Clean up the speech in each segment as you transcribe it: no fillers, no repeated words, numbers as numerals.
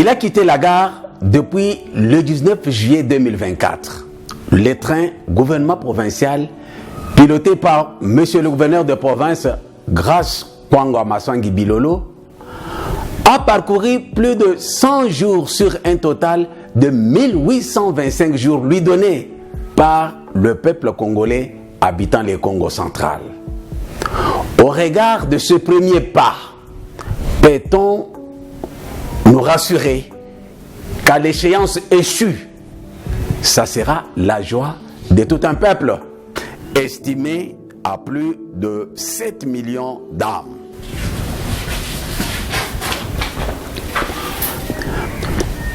Il a quitté la gare depuis le 19 juillet 2024. Le train gouvernement provincial, piloté par monsieur le gouverneur de province, Grace Kwango Amasangi Bilolo, a parcouru plus de 100 jours sur un total de 1825 jours lui donnés par le peuple congolais habitant le Congo central. Au regard de ce premier pas, peut-on nous rassurer qu'à l'échéance échue, ça sera la joie de tout un peuple, estimé à plus de 7 millions d'âmes.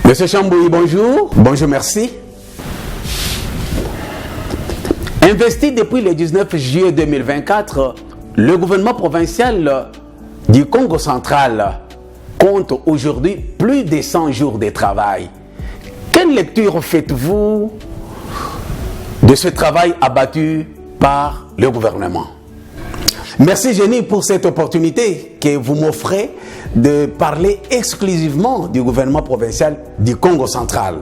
Monsieur Chambouy, bonjour. Bonjour, merci. Investi depuis le 19 juillet 2024, le gouvernement provincial du Congo central compte aujourd'hui plus de 100 jours de travail. Quelle lecture faites-vous de ce travail abattu par le gouvernement? Merci Jenny pour cette opportunité que vous m'offrez de parler exclusivement du gouvernement provincial du Congo central.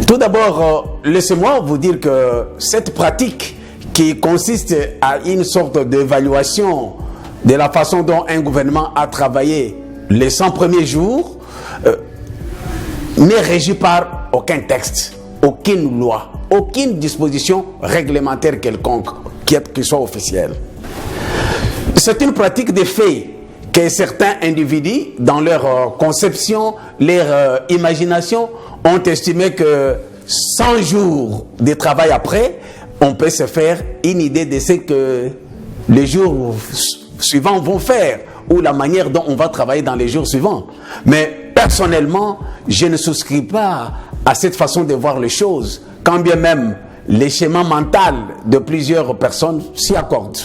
Tout d'abord, laissez-moi vous dire que cette pratique qui consiste à une sorte d'évaluation de la façon dont un gouvernement a travaillé les 100 premiers jours n'est régie par aucun texte, aucune loi, aucune disposition réglementaire quelconque qui soit officielle. C'est une pratique de fait que certains individus, dans leur conception, leur imagination, ont estimé que 100 jours de travail après, on peut se faire une idée de ce que les jours suivants vont faire ou la manière dont on va travailler dans les jours suivants. Mais personnellement, je ne souscris pas à cette façon de voir les choses, quand bien même les schémas mentaux de plusieurs personnes s'y accordent.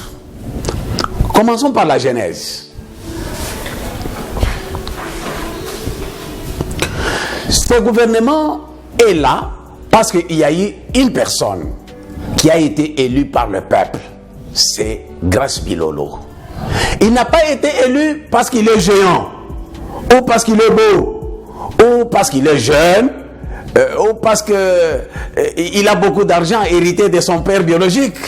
Commençons par la genèse. Ce gouvernement est là parce qu'il y a eu une personne qui a été élue par le peuple. C'est Grace Bilolo. Il n'a pas été élu parce qu'il est géant, ou parce qu'il est beau, ou parce qu'il est jeune, ou parce qu'il a beaucoup d'argent hérité de son père biologique,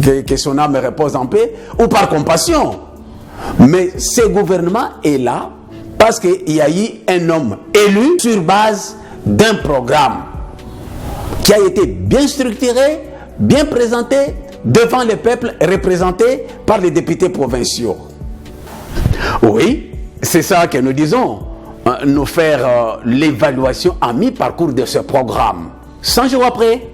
que son âme repose en paix, ou par compassion. Mais ce gouvernement est là parce qu'il y a eu un homme élu sur base d'un programme qui a été bien structuré, bien présenté devant le peuple, représenté par les députés provinciaux. Oui, c'est ça que nous disons, nous faire l'évaluation à mi-parcours de ce programme. 100 jours après,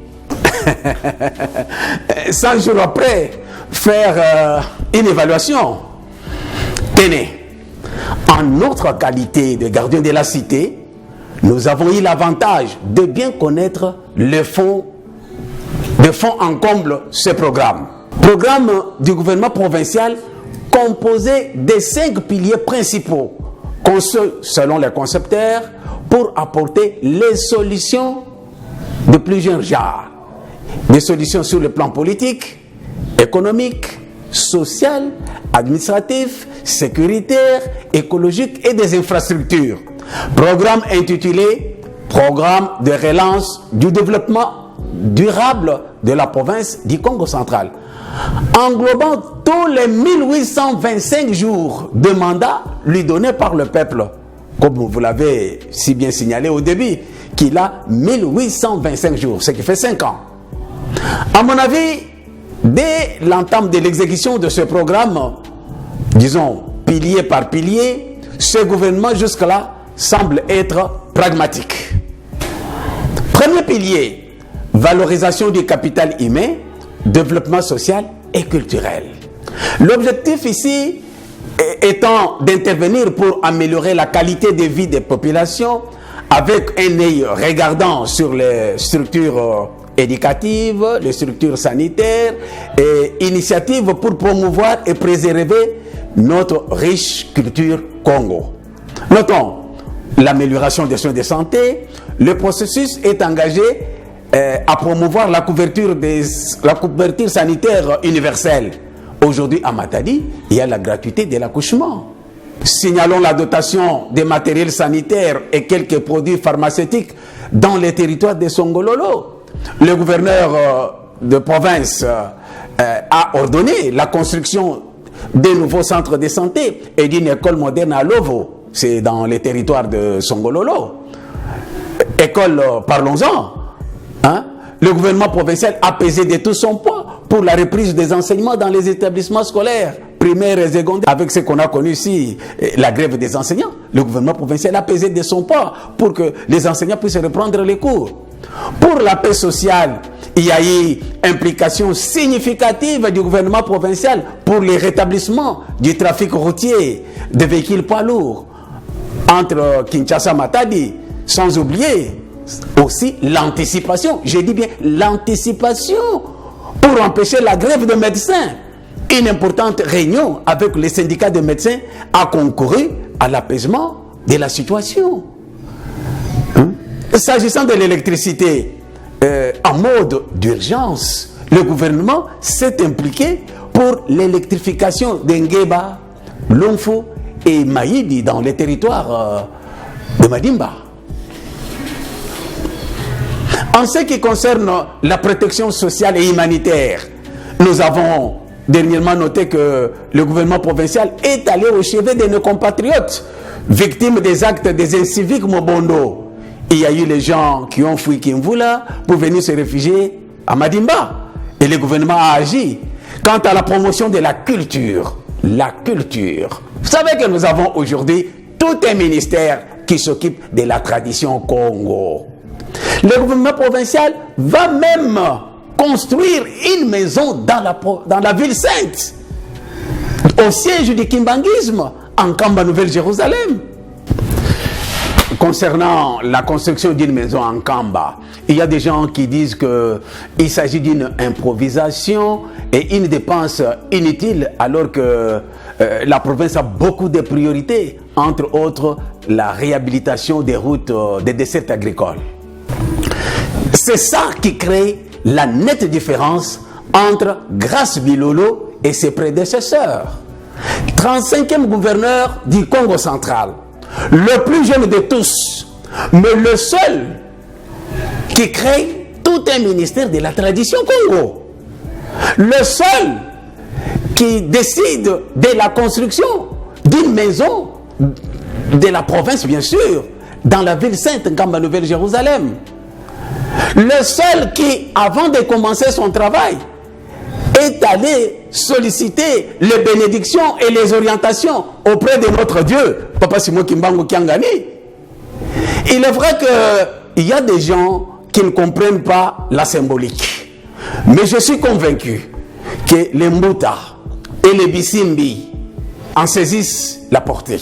100 jours après, faire une évaluation. Tenez, en notre qualité de gardien de la cité, nous avons eu l'avantage de bien connaître le fond, de fond en comble ce programme. Programme du gouvernement provincial composé de 5 piliers principaux, conçus selon les concepteurs pour apporter les solutions de plusieurs genres. Des solutions sur le plan politique, économique, social, administratif, sécuritaire, écologique et des infrastructures. Programme intitulé Programme de relance du développement durable de la province du Congo central, englobant tous les 1825 jours de mandat lui donnés par le peuple, comme vous l'avez si bien signalé au début, qu'il a 1825 jours, ce qui fait 5 ans. À mon avis, dès l'entame de l'exécution de ce programme, disons pilier par pilier, ce gouvernement jusque-là semble être pragmatique. Premier pilier, valorisation du capital humain, développement social et culturel. L'objectif ici étant d'intervenir pour améliorer la qualité de vie des populations avec un œil regardant sur les structures éducatives, les structures sanitaires et initiatives pour promouvoir et préserver notre riche culture Congo. Notons l'amélioration des soins de santé. Le processus est engagé à promouvoir la couverture sanitaire universelle. Aujourd'hui, à Matadi, il y a la gratuité de l'accouchement. Signalons la dotation des matériels sanitaires et quelques produits pharmaceutiques dans les territoires de Songololo. Le gouverneur de province a ordonné la construction de nouveaux centres de santé et d'une école moderne à Lovo. C'est dans les territoires de Songololo. École, parlons-en. Hein? Le gouvernement provincial a pesé de tout son poids pour la reprise des enseignements dans les établissements scolaires, primaires et secondaires. Avec ce qu'on a connu ici, la grève des enseignants, le gouvernement provincial a pesé de son poids pour que les enseignants puissent reprendre les cours. Pour la paix sociale, il y a eu implication significative du gouvernement provincial pour le rétablissement du trafic routier de véhicules poids lourds entre Kinshasa et Matadi, sans oublier aussi l'anticipation, je dis bien l'anticipation, pour empêcher la grève de médecins. Une importante réunion avec les syndicats de médecins a concouru à l'apaisement de la situation. S'agissant de l'électricité, en mode d'urgence, le gouvernement s'est impliqué pour l'électrification d'Engeba, Lomfo et Maïdi dans les territoires de Madimba. En ce qui concerne la protection sociale et humanitaire, nous avons dernièrement noté que le gouvernement provincial est allé au chevet de nos compatriotes victimes des actes des inciviques Mobondo. Il y a eu les gens qui ont fui Kimvula pour venir se réfugier à Madimba. Et le gouvernement a agi. Quant à la promotion de la culture, vous savez que nous avons aujourd'hui tout un ministère qui s'occupe de la tradition Congo. Le gouvernement provincial va même construire une maison dans la ville sainte, au siège du kimbanguisme, en Kamba, Nouvelle-Jérusalem. Concernant la construction d'une maison en Kamba, il y a des gens qui disent qu'il s'agit d'une improvisation et une dépense inutile, alors que la province a beaucoup de priorités, entre autres la réhabilitation des routes des dessertes agricoles. C'est ça qui crée la nette différence entre Grace Bilolo et ses prédécesseurs. 35e gouverneur du Congo central, le plus jeune de tous, mais le seul qui crée tout un ministère de la tradition Congo. Le seul qui décide de la construction d'une maison de la province, bien sûr, dans la ville sainte, Ngamba Nouvelle-Jérusalem. Le seul qui, avant de commencer son travail, est allé solliciter les bénédictions et les orientations auprès de notre Dieu, Papa Simon Kimbangu Kiangani. Il est vrai qu'il y a des gens qui ne comprennent pas la symbolique. Mais je suis convaincu que les Mbuta et les Bisimbi en saisissent la portée.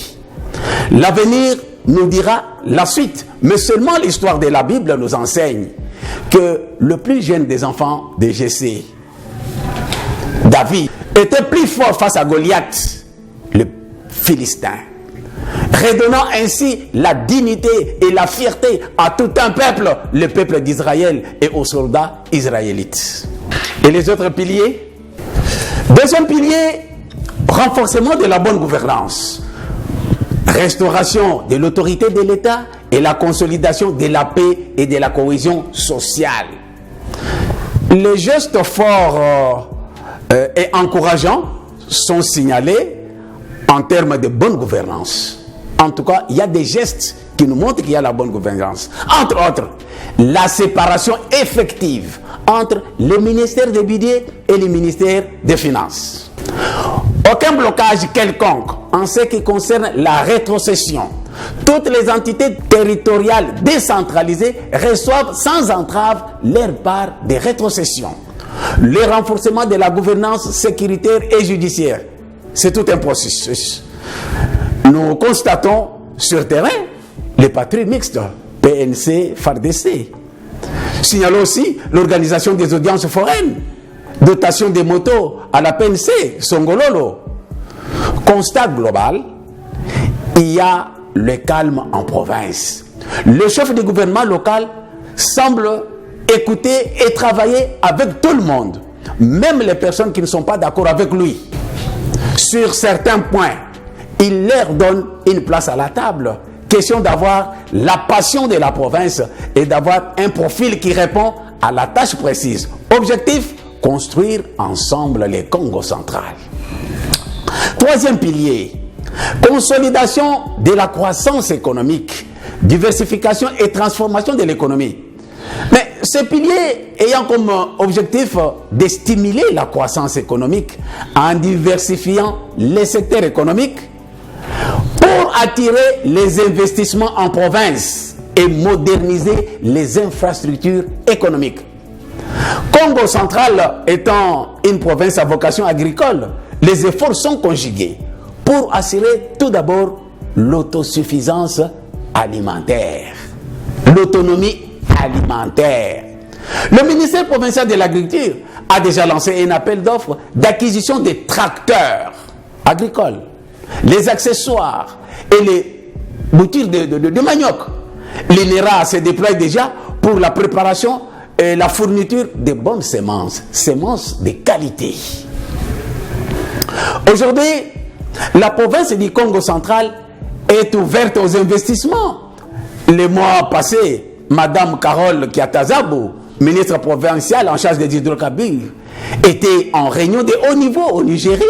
L'avenir nous dira la suite, mais seulement l'histoire de la Bible nous enseigne que le plus jeune des enfants de Jessé, David, était plus fort face à Goliath, le Philistin, redonnant ainsi la dignité et la fierté à tout un peuple, le peuple d'Israël, et aux soldats israélites. Et les autres piliers? Deuxième pilier, renforcement de la bonne gouvernance, restauration de l'autorité de l'État et la consolidation de la paix et de la cohésion sociale. Les gestes forts et encourageants sont signalés en termes de bonne gouvernance. En tout cas, il y a des gestes qui nous montrent qu'il y a la bonne gouvernance. Entre autres, la séparation effective entre le ministère des budgets et le ministère des finances. Aucun blocage quelconque en ce qui concerne la rétrocession. Toutes les entités territoriales décentralisées reçoivent sans entrave leur part de rétrocession. Le renforcement de la gouvernance sécuritaire et judiciaire, c'est tout un processus. Nous constatons sur terrain les patrouilles mixtes, PNC, FARDC. Signalons aussi l'organisation des audiences foraines, dotation des motos à la PNC, Songololo. Constat global, il y a le calme en province. Le chef du gouvernement local semble écouter et travailler avec tout le monde, même les personnes qui ne sont pas d'accord avec lui. Sur certains points, il leur donne une place à la table. Question d'avoir la passion de la province et d'avoir un profil qui répond à la tâche précise. Objectif, construire ensemble les Congo central. Troisième pilier, consolidation de la croissance économique, diversification et transformation de l'économie. Mais ce pilier ayant comme objectif de stimuler la croissance économique en diversifiant les secteurs économiques pour attirer les investissements en province et moderniser les infrastructures économiques. Congo central étant une province à vocation agricole, les efforts sont conjugués pour assurer tout d'abord l'autosuffisance alimentaire, l'autonomie alimentaire. Le ministère provincial de l'Agriculture a déjà lancé un appel d'offres d'acquisition des tracteurs agricoles, les accessoires et les boutures de manioc. L'INERA se déploie déjà pour la préparation et la fourniture de bonnes semences, semences de qualité. Aujourd'hui, la province du Congo central est ouverte aux investissements. Les mois passés, Madame Carole Kiatazabou, ministre provinciale en charge des hydrocarbures, était en réunion de haut niveau au Nigeria,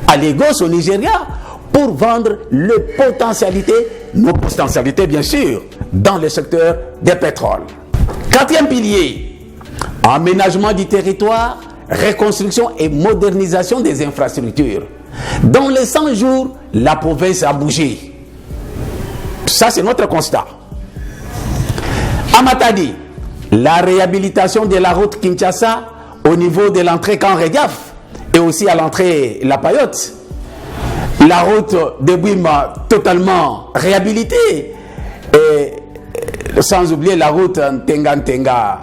à Lagos au Nigeria, pour vendre nos potentialités bien sûr, dans le secteur des pétroles. Quatrième pilier, aménagement du territoire, reconstruction et modernisation des infrastructures. Dans les 100 jours, la province a bougé. Ça, c'est notre constat. À Matadi, la réhabilitation de la route Kinshasa au niveau de l'entrée Kanrediaf et aussi à l'entrée La Payotte. La route de Bouima totalement réhabilitée. Et sans oublier la route Ntenga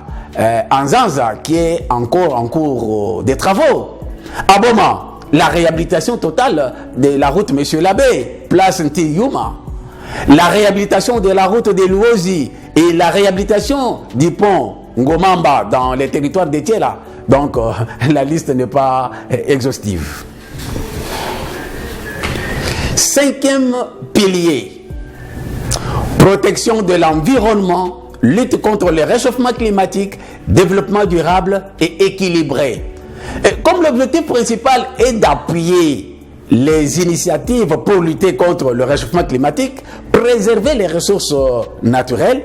Anzanza qui est encore en cours de travaux. À Boma, la réhabilitation totale de la route Monsieur Labbé, place Ntiyuma. La réhabilitation de la route de Luozi et la réhabilitation du pont Ngomamba dans les territoires de Thiela. Donc, la liste n'est pas exhaustive. Cinquième pilier, protection de l'environnement, lutte contre le réchauffement climatique, développement durable et équilibré. Et comme l'objectif principal est d'appuyer les initiatives pour lutter contre le réchauffement climatique, préserver les ressources naturelles,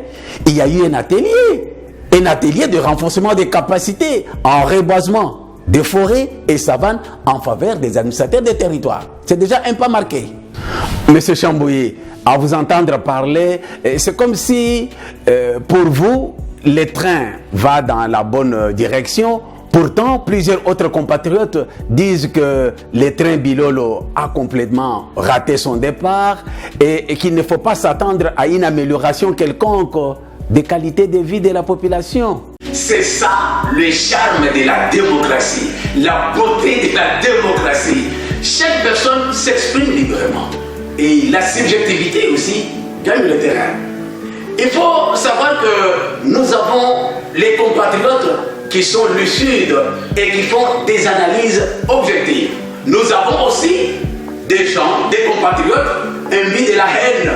il y a eu un atelier de renforcement des capacités en reboisement des forêts et savanes en faveur des administrateurs des territoires. C'est déjà un pas marqué. Monsieur Chambouilly, à vous entendre parler, c'est comme si pour vous, le train va dans la bonne direction. Pourtant, plusieurs autres compatriotes disent que le train Bilolo a complètement raté son départ et qu'il ne faut pas s'attendre à une amélioration quelconque des qualités de vie de la population. C'est ça le charme de la démocratie, la beauté de la démocratie. Chaque personne s'exprime librement et la subjectivité aussi gagne le terrain. Il faut savoir que nous avons les compatriotes qui sont lucides et qui font des analyses objectives. Nous avons aussi des gens, des compatriotes imbus de la haine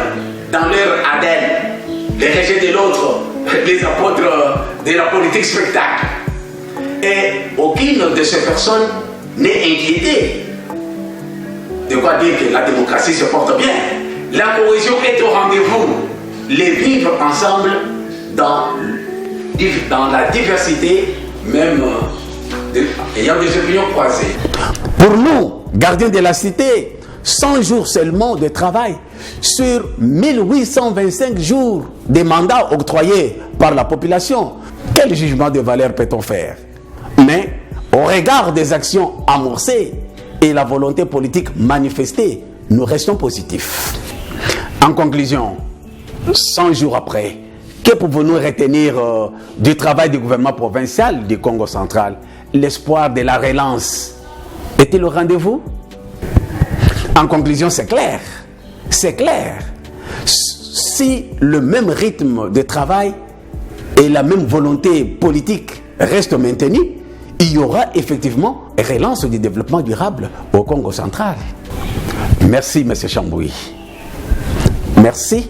dans leur ADN, les rejets de l'autre, les apôtres de la politique spectacle. Et aucune de ces personnes n'est inquiétée. De quoi dire que la démocratie se porte bien. La cohésion est au rendez-vous. Les vivre ensemble dans la diversité, même ayant des opinions croisées. Pour nous, gardiens de la cité, 100 jours seulement de travail sur 1825 jours de mandats octroyés par la population. Quel jugement de valeur peut-on faire? Mais au regard des actions amorcées et la volonté politique manifestée, nous restons positifs. En conclusion, 100 jours après, que pouvons-nous retenir du travail du gouvernement provincial du Congo central? L'espoir de la relance est-il au rendez-vous? En conclusion, c'est clair. C'est clair. Si le même rythme de travail et la même volonté politique restent maintenus, il y aura effectivement relance du développement durable au Congo central. Merci, M. Chambouy. Merci.